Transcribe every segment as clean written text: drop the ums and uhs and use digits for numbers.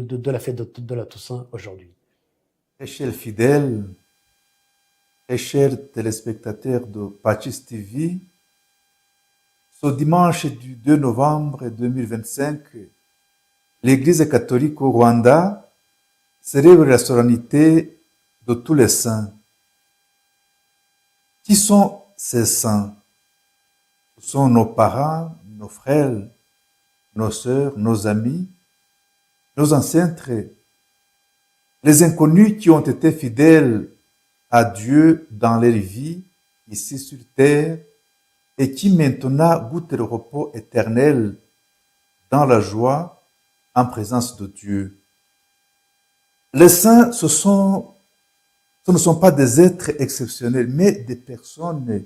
de la fête de la Toussaint aujourd'hui? Très chers fidèles, très chers téléspectateurs de Patchis TV, ce dimanche du 2 novembre 2025, l'Église catholique au Rwanda célèbre la solennité de tous les saints. Qui sont ces saints? Ce sont nos parents, nos frères, nos sœurs, nos amis, nos ancêtres, les inconnus qui ont été fidèles à Dieu dans leur vie, ici sur terre, et qui maintenant goûtent le repos éternel dans la joie en présence de Dieu. Les saints, ce ne sont pas des êtres exceptionnels, mais des personnes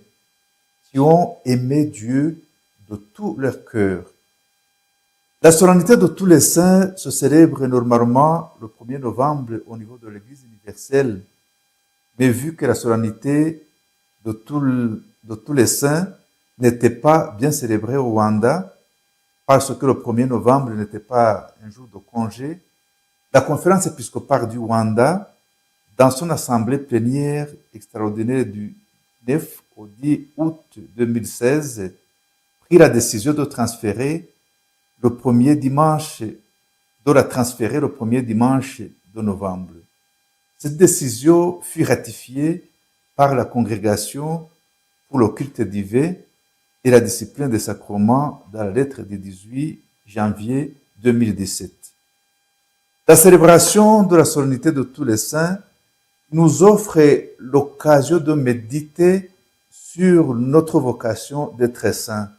qui ont aimé Dieu de tout leur cœur. La solennité de tous les saints se célèbre normalement le 1er novembre au niveau de l'Église universelle, mais vu que la solennité de tous les saints n'était pas bien célébrée au Rwanda, parce que le 1er novembre n'était pas un jour de congé, la conférence épiscopale du Rwanda, dans son assemblée plénière extraordinaire du 9 au 10 août 2016, prit la décision de la transférer le premier dimanche de novembre. Cette décision fut ratifiée par la congrégation pour le culte divin et la discipline des sacrements dans la lettre du 18 janvier 2017. La célébration de la solennité de tous les saints nous offre l'occasion de méditer sur notre vocation d'être saints.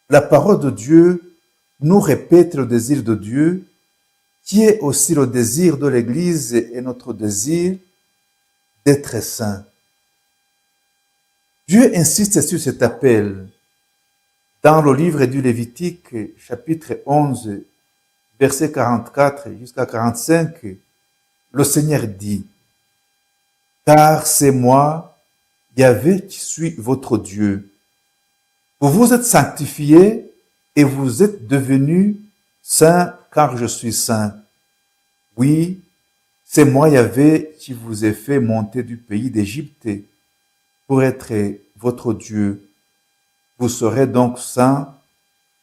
La parole de Dieu nous répète le désir de Dieu, qui est aussi le désir de l'Église et notre désir d'être saint. Dieu insiste sur cet appel. Dans le livre du Lévitique, chapitre 11, verset 44 jusqu'à 45, le Seigneur dit, « Car c'est moi, Yahvé, qui suis votre Dieu. Vous vous êtes sanctifiés et vous êtes devenus saints car je suis saint. Oui, c'est moi, Yahvé, qui vous ai fait monter du pays d'Égypte pour être votre Dieu. Vous serez donc saints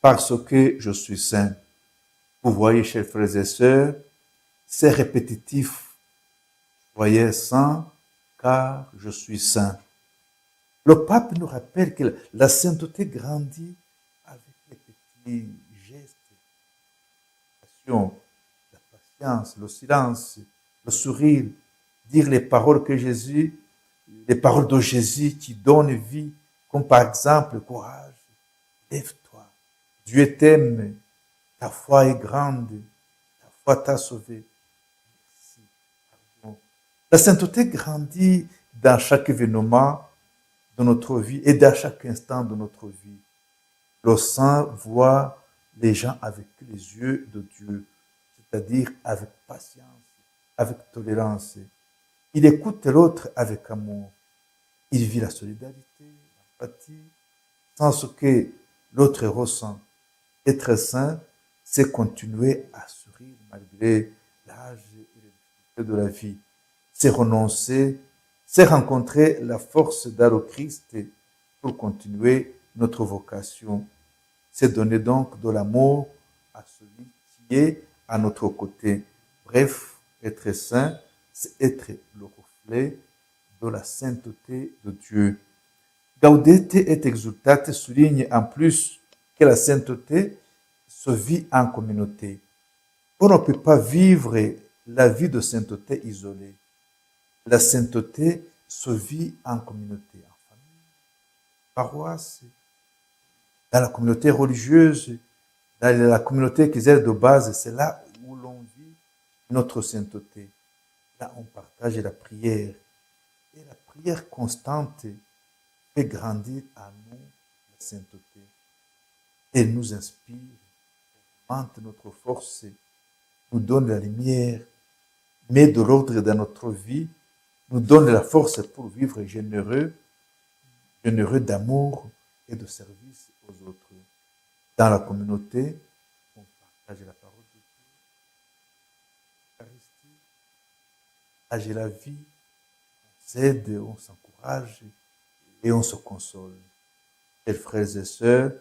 parce que je suis saint. » Vous voyez, chers frères et sœurs, c'est répétitif. Soyez saints car je suis saint. Le pape nous rappelle que la sainteté grandit avec les petits gestes, la patience, le silence, le sourire, dire les paroles de Jésus qui donnent vie, comme par exemple, courage, lève-toi, Dieu t'aime, ta foi est grande, ta foi t'a sauvé. Merci, pardon. La sainteté grandit dans chaque événement de notre vie et dans chaque instant de notre vie. Le saint voit les gens avec les yeux de Dieu, c'est-à-dire avec patience, avec tolérance. Il écoute l'autre avec amour. Il vit la solidarité, l'empathie, sans ce que l'autre ressent. Être saint, c'est continuer à sourire malgré l'âge et les difficultés de la vie. C'est renoncer, c'est rencontrer la force d'aller au Christ pour continuer notre vocation. C'est donner donc de l'amour à celui qui est à notre côté. Bref, être saint, c'est être le reflet de la sainteté de Dieu. Gaudete et Exultate souligne en plus que la sainteté se vit en communauté. On ne peut pas vivre la vie de sainteté isolée. La sainteté se vit en communauté, en famille, paroisse, dans la communauté religieuse, dans la communauté ecclésiale de base. C'est là où l'on vit notre sainteté. Là, on partage la prière. Et la prière constante fait grandir à nous la sainteté. Elle nous inspire, augmente notre force, nous donne la lumière, met de l'ordre dans notre vie, nous donne la force pour vivre généreux d'amour et de service aux autres. Dans la communauté, on partage la parole de Dieu, partage la vie, on s'aide, on s'encourage et on se console. Chers frères et sœurs,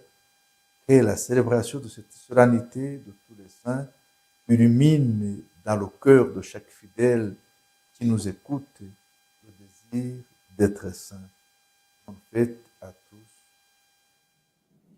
que la célébration de cette solennité de tous les saints illumine dans le cœur de chaque fidèle qui nous écoute le désir d'être saint. En fait, à tous